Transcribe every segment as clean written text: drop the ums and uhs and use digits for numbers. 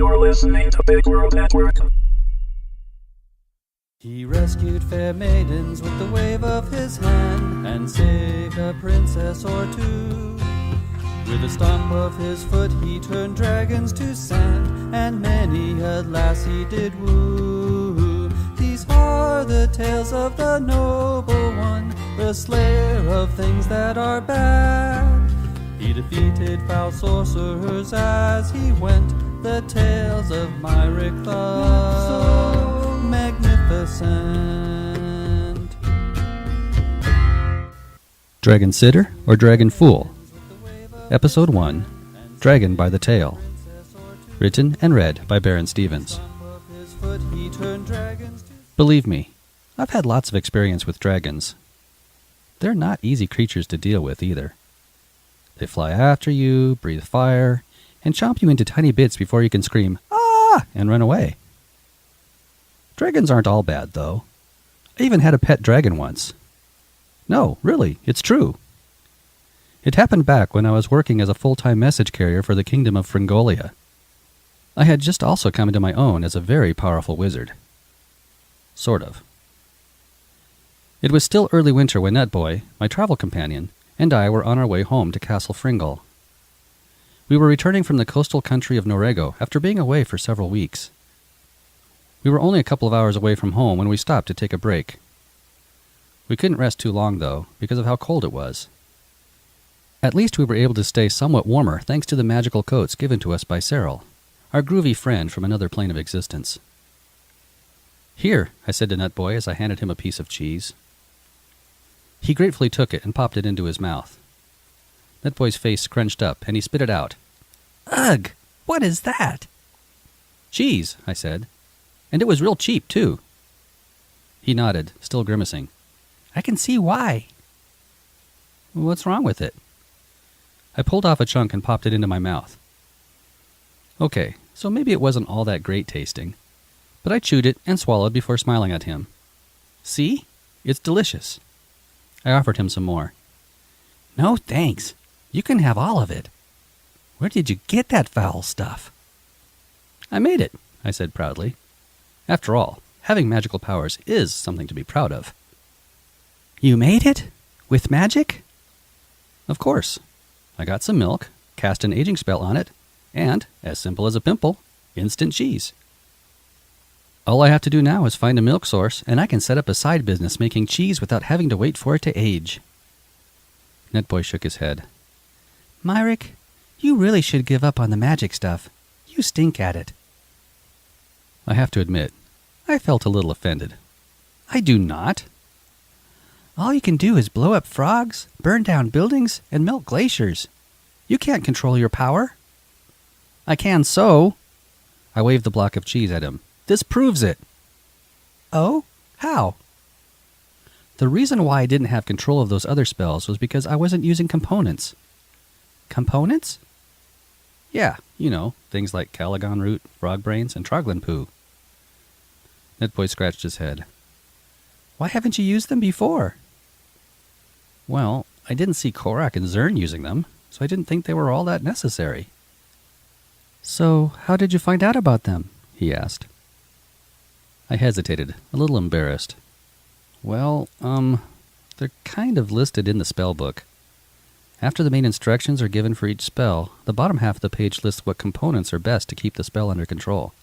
You're listening to Big World Network. He rescued fair maidens with the wave of his hand, and saved a princess or two. With a stomp of his foot he turned dragons to sand, and many a lass he did woo. These are the tales of the noble one, the slayer of things that are bad. He defeated foul sorcerers as he went, the tales of Myrick the Magnificent. Dragon Sitter or Dragon Fool? Episode 1, Dragon by the Tail. Written and read by Baron Stevens. Believe me, I've had lots of experience with dragons. They're not easy creatures to deal with either. They fly after you, breathe fire, and chomp you into tiny bits before you can scream, "Ah!" and run away. Dragons aren't all bad, though. I even had a pet dragon once. No, really, it's true. It happened back when I was working as a full-time message carrier for the Kingdom of Fringolia. I had just also come into my own as a very powerful wizard. Sort of. It was still early winter when Nutboy, my travel companion, and I were on our way home to Castle Fringol. We were returning from the coastal country of Norrego after being away for several weeks. We were only a couple of hours away from home when we stopped to take a break. We couldn't rest too long, though, because of how cold it was. At least we were able to stay somewhat warmer thanks to the magical coats given to us by Cyril, our groovy friend from another plane of existence. "Here," I said to Nutboy as I handed him a piece of cheese. He gratefully took it and popped it into his mouth. Nutboy's face scrunched up, and he spit it out. "Ugh! What is that?" "Cheese," I said. "And it was real cheap, too." He nodded, still grimacing. "I can see why." "What's wrong with it?" I pulled off a chunk and popped it into my mouth. Okay, so maybe it wasn't all that great tasting, but I chewed it and swallowed before smiling at him. "See? It's delicious." I offered him some more. "No, thanks. You can have all of it. Where did you get that foul stuff?" "I made it," I said proudly. After all, having magical powers is something to be proud of. "You made it? With magic?" "Of course. I got some milk, cast an aging spell on it, and, as simple as a pimple, instant cheese. All I have to do now is find a milk source, and I can set up a side business making cheese without having to wait for it to age." Nutboy shook his head. "Myrick, you really should give up on the magic stuff. You stink at it." I have to admit, I felt a little offended. "I do not." "All you can do is blow up frogs, burn down buildings, and melt glaciers. You can't control your power." "I can so." I waved the block of cheese at him. "This proves it." "Oh? How?" "The reason why I didn't have control of those other spells was because I wasn't using components." "Components?" "Yeah, you know, things like Calagon root, frog brains, and troglin poo." Nutboy scratched his head. "Why haven't you used them before?" "Well, I didn't see Korak and Zern using them, so I didn't think they were all that necessary." "So, how did you find out about them?" he asked. I hesitated, a little embarrassed. "Well, they're kind of listed in the spell book. After the main instructions are given for each spell, the bottom half of the page lists what components are best to keep the spell under control."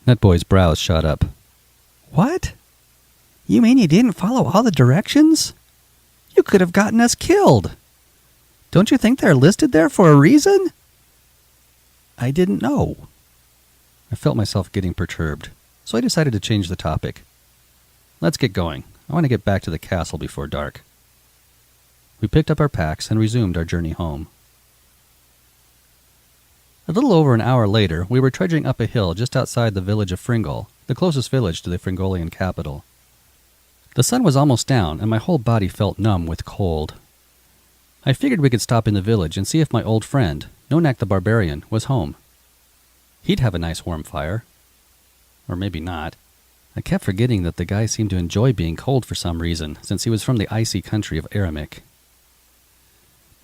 Nutboy's brows shot up. "What? You mean you didn't follow all the directions? You could have gotten us killed. Don't you think they're listed there for a reason?" "I didn't know." I felt myself getting perturbed, so I decided to change the topic. "Let's get going. I want to get back to the castle before dark." We picked up our packs and resumed our journey home. A little over an hour later, we were trudging up a hill just outside the village of Fringol, the closest village to the Fringolian capital. The sun was almost down, and my whole body felt numb with cold. I figured we could stop in the village and see if my old friend, Nonak the Barbarian, was home. He'd have a nice warm fire. Or maybe not. I kept forgetting that the guy seemed to enjoy being cold for some reason, since he was from the icy country of Aramic.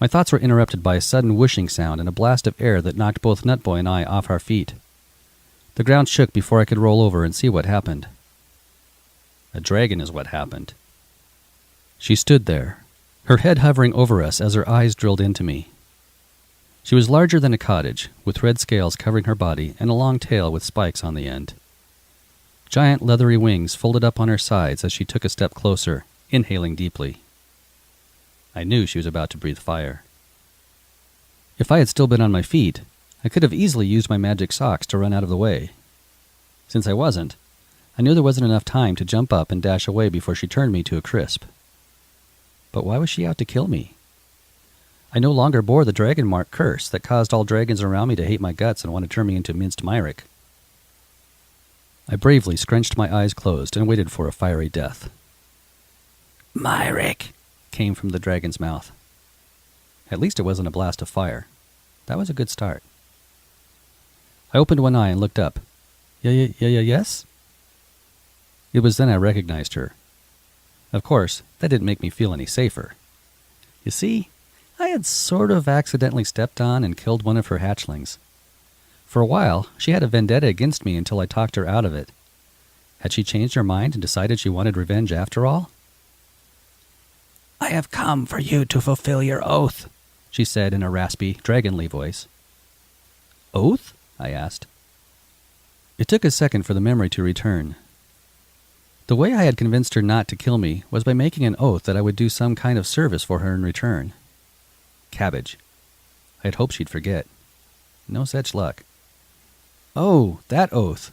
My thoughts were interrupted by a sudden whooshing sound and a blast of air that knocked both Nutboy and I off our feet. The ground shook before I could roll over and see what happened. A dragon is what happened. She stood there, her head hovering over us as her eyes drilled into me. She was larger than a cottage, with red scales covering her body and a long tail with spikes on the end. Giant leathery wings folded up on her sides as she took a step closer, inhaling deeply. I knew she was about to breathe fire. If I had still been on my feet, I could have easily used my magic socks to run out of the way. Since I wasn't, I knew there wasn't enough time to jump up and dash away before she turned me to a crisp. But why was she out to kill me? I no longer bore the dragon mark curse that caused all dragons around me to hate my guts and want to turn me into minced Myrick. I bravely scrunched my eyes closed and waited for a fiery death. "Myrick," came from the dragon's mouth. At least it wasn't a blast of fire. That was a good start. I opened one eye and looked up. Yes? It was then I recognized her. Of course, that didn't make me feel any safer. You see, I had sort of accidentally stepped on and killed one of her hatchlings. For a while, she had a vendetta against me until I talked her out of it. Had she changed her mind and decided she wanted revenge after all? "I have come for you to fulfill your oath," she said in a raspy, dragonly voice. "Oath?" I asked. It took a second for the memory to return. The way I had convinced her not to kill me was by making an oath that I would do some kind of service for her in return. Cabbage. I had hoped she'd forget. No such luck. Oh, that oath.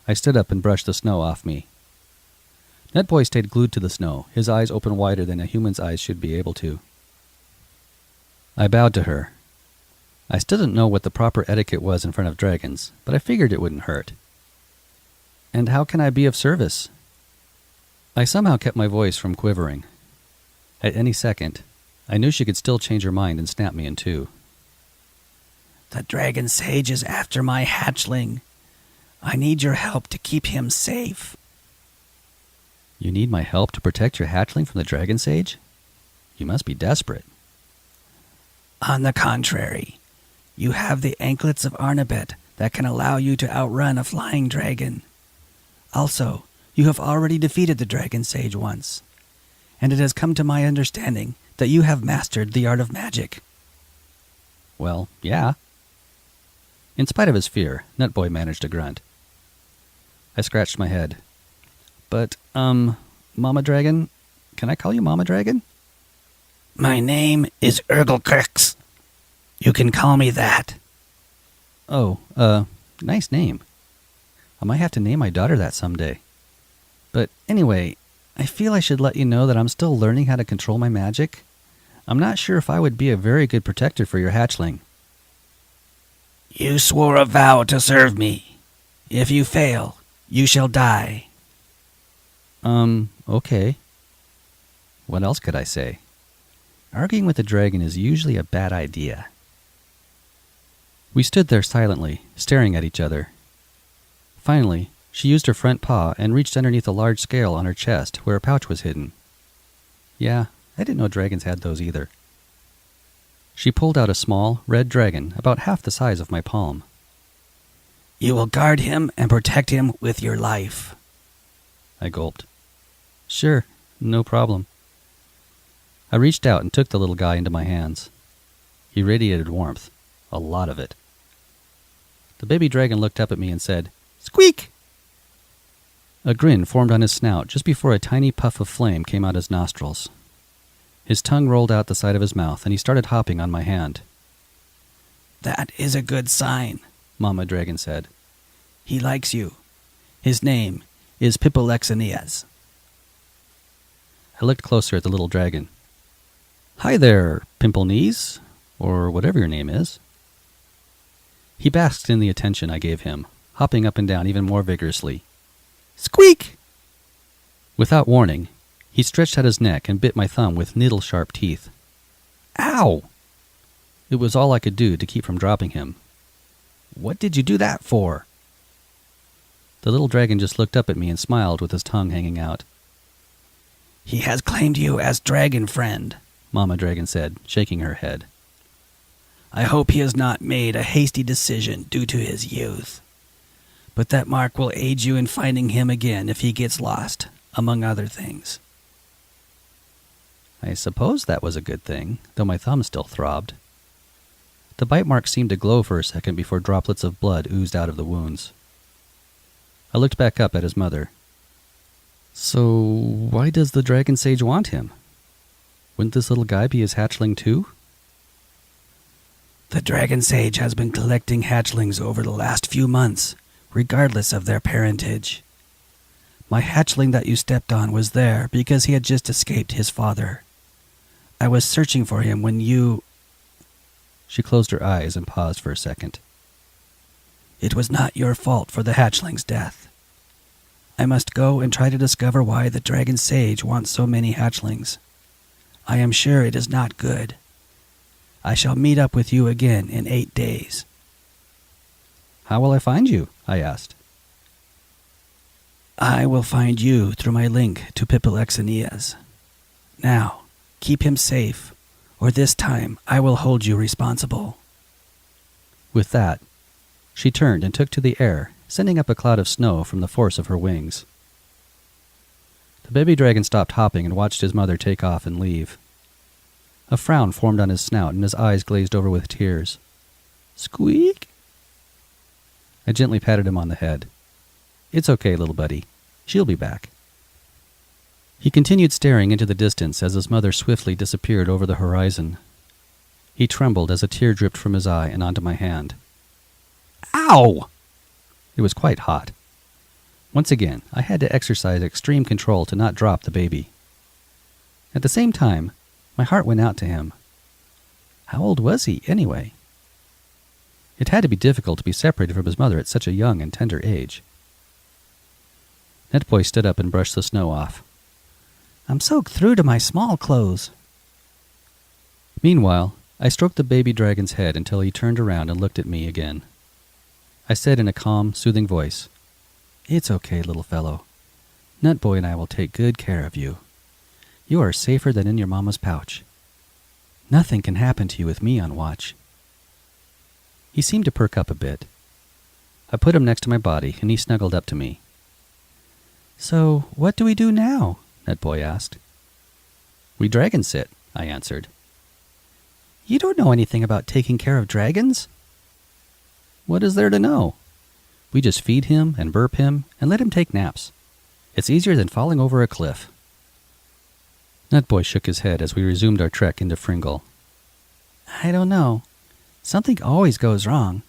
I stood up and brushed the snow off me. Nutboy stayed glued to the snow, his eyes open wider than a human's eyes should be able to. I bowed to her. I still didn't know what the proper etiquette was in front of dragons, but I figured it wouldn't hurt. "And how can I be of service?" I somehow kept my voice from quivering. At any second, I knew she could still change her mind and snap me in two. "The dragon sage is after my hatchling. I need your help to keep him safe." "You need my help to protect your hatchling from the dragon sage? You must be desperate." "On the contrary, you have the anklets of Arnabet that can allow you to outrun a flying dragon. Also, you have already defeated the dragon sage once, and it has come to my understanding that you have mastered the art of magic." "Well, yeah." In spite of his fear, Nutboy managed a grunt. I scratched my head. "But, Mama Dragon? Can I call you Mama Dragon?" "My name is Urgelkrix. You can call me that." "Oh, nice name. I might have to name my daughter that someday. But anyway, I feel I should let you know that I'm still learning how to control my magic. I'm not sure if I would be a very good protector for your hatchling." "You swore a vow to serve me. If you fail, you shall die." Okay. What else could I say? Arguing with a dragon is usually a bad idea. We stood there silently, staring at each other. Finally, she used her front paw and reached underneath a large scale on her chest where a pouch was hidden. Yeah, I didn't know dragons had those either. She pulled out a small, red dragon about half the size of my palm. "You will guard him and protect him with your life." I gulped. "Sure, no problem." I reached out and took the little guy into my hands. He radiated warmth, a lot of it. The baby dragon looked up at me and said, "Squeak!" A grin formed on his snout just before a tiny puff of flame came out his nostrils. His tongue rolled out the side of his mouth, and he started hopping on my hand. "That is a good sign," Mama Dragon said. "He likes you. His name is Pipolexenias." I looked closer at the little dragon. "Hi there, Pimple Knees, or whatever your name is." He basked in the attention I gave him, hopping up and down even more vigorously. "Squeak!" Without warning, he stretched out his neck and bit my thumb with needle-sharp teeth. "Ow!" It was all I could do to keep from dropping him. "What did you do that for?" The little dragon just looked up at me and smiled with his tongue hanging out. "He has claimed you as dragon friend," Mama Dragon said, shaking her head. "I hope he has not made a hasty decision due to his youth. but that mark will aid you in finding him again if he gets lost, among other things. I suppose that was a good thing, though my thumb still throbbed. The bite mark seemed to glow for a second before droplets of blood oozed out of the wounds. I looked back up at his mother. So, why does the dragon sage want him? Wouldn't this little guy be his hatchling too? The dragon sage has been collecting hatchlings over the last few months, regardless of their parentage. My hatchling that you stepped on was there because he had just escaped his father. I was searching for him when you... She closed her eyes and paused for a second. It was not your fault for the hatchling's death. I must go and try to discover why the dragon sage wants so many hatchlings. I am sure it is not good. I shall meet up with you again in 8 days. How will I find you? I asked. I will find you through my link to Pipilexenias. Now, keep him safe, or this time I will hold you responsible. With that, she turned and took to the air, sending up a cloud of snow from the force of her wings. The baby dragon stopped hopping and watched his mother take off and leave. A frown formed on his snout and his eyes glazed over with tears. Squeak! I gently patted him on the head. It's okay, little buddy. She'll be back. He continued staring into the distance as his mother swiftly disappeared over the horizon. He trembled as a tear dripped from his eye and onto my hand. Ow! It was quite hot. Once again, I had to exercise extreme control to not drop the baby. At the same time, my heart went out to him. How old was he, anyway? It had to be difficult to be separated from his mother at such a young and tender age. Netboy stood up and brushed the snow off. I'm soaked through to my small clothes. Meanwhile, I stroked the baby dragon's head until he turned around and looked at me again. I said in a calm, soothing voice, It's okay, little fellow. Nutboy and I will take good care of you. You are safer than in your mama's pouch. Nothing can happen to you with me on watch. He seemed to perk up a bit. I put him next to my body, and he snuggled up to me. So, what do we do now? Netboy asked. We dragon sit, I answered. You don't know anything about taking care of dragons? What is there to know? We just feed him and burp him and let him take naps. It's easier than falling over a cliff. Nutboy shook his head as we resumed our trek into Fringle. I don't know. Something always goes wrong.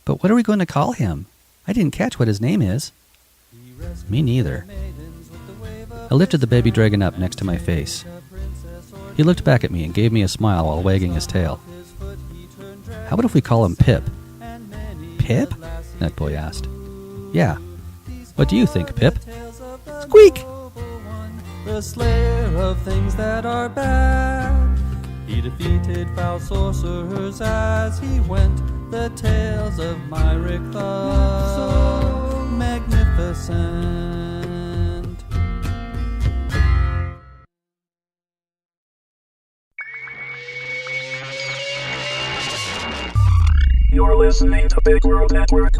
But what are we going to call him? I didn't catch what his name is. Me neither. I lifted the baby dragon up next to my face. He looked back at me and gave me a smile while wagging his tail. How about if we call him Pip? Pip? Netboy asked. Yeah. What do you think, Pip? Squeak! The slayer of things that are bad. He defeated foul sorcerers as he went. The tales of Myrick the Magnificent. You're listening to Big World Network.